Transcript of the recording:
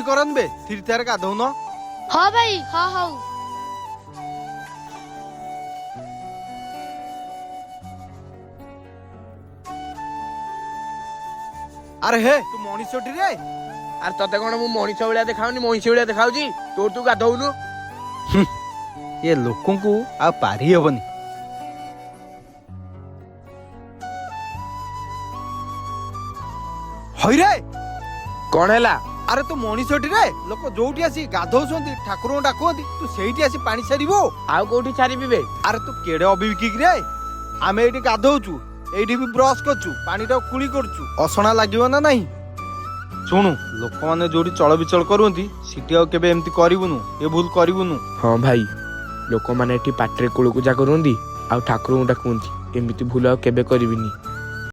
करन बे तीर्थार गाधौन। हाँ भाई हाँ हाँ। अरे हे तू मनीषटी रे। ଆରେ ତତେ କଣ ମୁଁ ମଣିଷ ଭଳିଆ ଦେଖାଉନି ମଣିଷ ଭଳିଆ ଦେଖାଉଛି ତୋର ତୁ ଗାଧଉନୁ। ये लोकों को आ पारी हबनी। हई रे କଣ ହେଲା? अरे तू मनीषटी रे लोक जोठी आसी गाधौसंती ठाकुर डाकुंती तू सेठी आसी पानी सारिबो। ଆଉ କୋଉଠି ଛାଡ଼ିବି ବେ? अरे तू केड़े अबिविकी रे आमे एठी गाधौचु एठी भी ब्रश करचु पानी टा कुली करचु असना लागिवो ना नहीं। सुनु लोक माने जोडी चलबिचल करूंती सिटी आ केबे एम्ति करिवुनु ए भूल करिवुनु। ହଁ ଭାଇ ଲୋକମାନେ ଏଠି ପାଟିରେ କୁଳୁକୁଜା କରନ୍ତି ଆଉ ଠାକୁରଙ୍କୁ ଡାକନ୍ତି ଏମିତି ଭୁଲ ଆଉ କେବେ କରିବିନି।